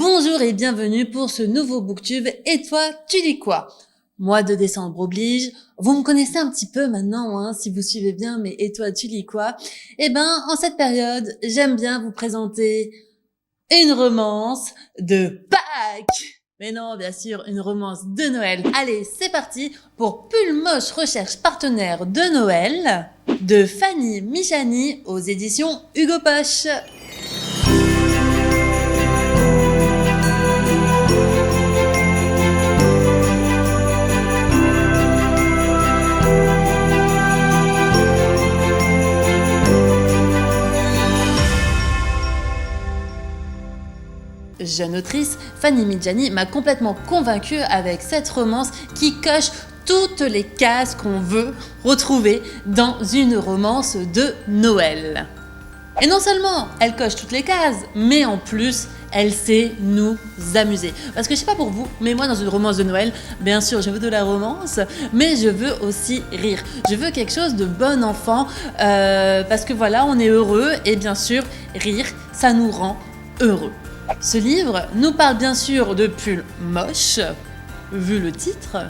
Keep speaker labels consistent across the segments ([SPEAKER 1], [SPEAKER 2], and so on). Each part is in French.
[SPEAKER 1] Bonjour et bienvenue pour ce nouveau booktube. Et toi, tu lis quoi? Mois de décembre oblige. Vous me connaissez un petit peu maintenant, hein, si vous suivez bien, mais et toi, tu lis quoi? Eh ben, en cette période, j'aime bien vous présenter une romance de Pâques. Mais non, bien sûr, une romance de Noël. Allez, c'est parti pour Pull Moche recherche partenaire de Noël de Fanny Michani aux éditions Hugo Poche. Jeune autrice, Fanny Michani m'a complètement convaincue avec cette romance qui coche toutes les cases qu'on veut retrouver dans une romance de Noël. Et non seulement elle coche toutes les cases, mais en plus, elle sait nous amuser. Parce que je sais pas pour vous, mais moi dans une romance de Noël, bien sûr je veux de la romance, mais je veux aussi rire. Je veux quelque chose de bon enfant, parce que voilà, on est heureux et bien sûr, rire, ça nous rend heureux. Ce livre nous parle bien sûr de Pull Moche, vu le titre,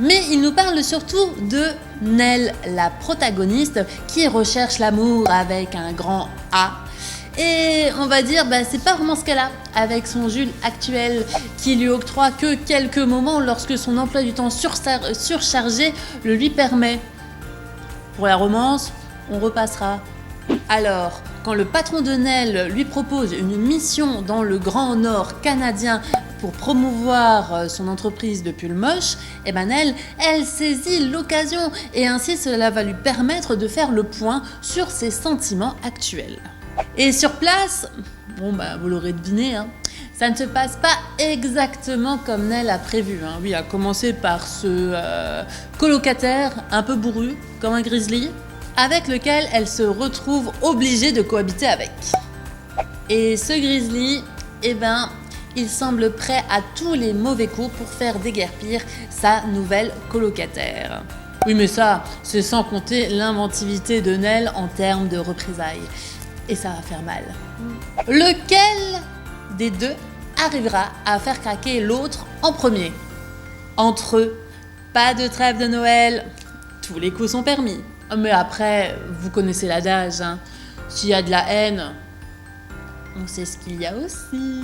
[SPEAKER 1] mais il nous parle surtout de Nell, la protagoniste, qui recherche l'amour avec un grand A. Et on va dire, c'est pas vraiment ce qu'elle a avec son Jules actuel, qui lui octroie que quelques moments lorsque son emploi du temps surchargé le lui permet. Pour la romance, on repassera. Alors, quand le patron de Nell lui propose une mission dans le Grand Nord canadien pour promouvoir son entreprise de Pull Moche, Nell, elle saisit l'occasion et ainsi cela va lui permettre de faire le point sur ses sentiments actuels. Et sur place, vous l'aurez deviné, ça ne se passe pas exactement comme Nell a prévu. Oui, à commencer par ce colocataire un peu bourru, comme un grizzly, avec lequel elle se retrouve obligée de cohabiter avec. Et ce grizzly, il semble prêt à tous les mauvais coups pour faire déguerpir sa nouvelle colocataire. Oui, mais ça, c'est sans compter l'inventivité de Nell en termes de représailles. Et ça va faire mal. Lequel des deux arrivera à faire craquer l'autre en premier? Entre eux, pas de trêve de Noël, tous les coups sont permis. Mais après, vous connaissez l'adage, s'il y a de la haine, on sait ce qu'il y a aussi.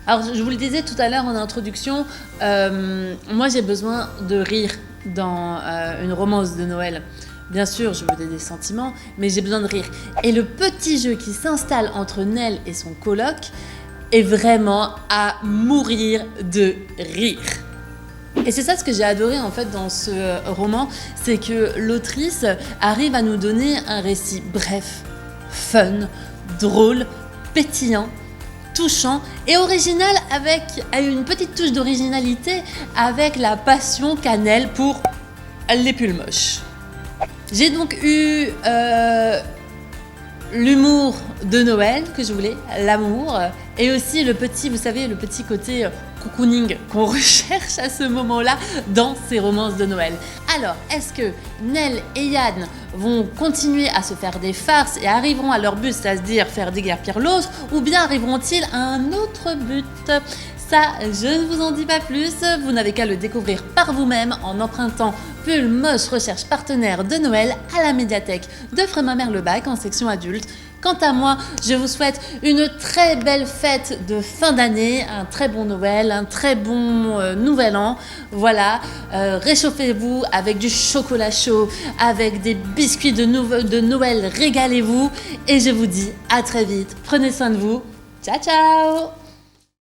[SPEAKER 1] Alors, je vous le disais tout à l'heure en introduction, moi j'ai besoin de rire dans une romance de Noël. Bien sûr, je veux des sentiments, mais j'ai besoin de rire. Et le petit jeu qui s'installe entre Nell et son coloc est vraiment à mourir de rire. Et c'est ça ce que j'ai adoré en fait dans ce roman, c'est que l'autrice arrive à nous donner un récit bref, fun, drôle, pétillant, touchant et original avec une petite touche d'originalité avec la passion qu'a Nell pour les pulls moches. J'ai donc eu l'humour de Noël que je voulais, l'amour, et aussi le petit, vous savez, le petit côté cocooning qu'on recherche à ce moment-là dans ces romances de Noël. Alors, est-ce que Nell et Yann vont continuer à se faire des farces et arriveront à leur but, c'est-à-dire faire déguerpir l'autre, ou bien arriveront-ils à un autre but ? Ça, je ne vous en dis pas plus, vous n'avez qu'à le découvrir par vous-même en empruntant Pull Moche recherche partenaire de Noël à la médiathèque de Frémin-Merlebac en section adulte. Quant à moi, je vous souhaite une très belle fête de fin d'année, un très bon Noël, un très bon nouvel an. Voilà, réchauffez-vous avec du chocolat chaud, avec des biscuits de Noël, régalez-vous. Et je vous dis à très vite, prenez soin de vous. Ciao, ciao!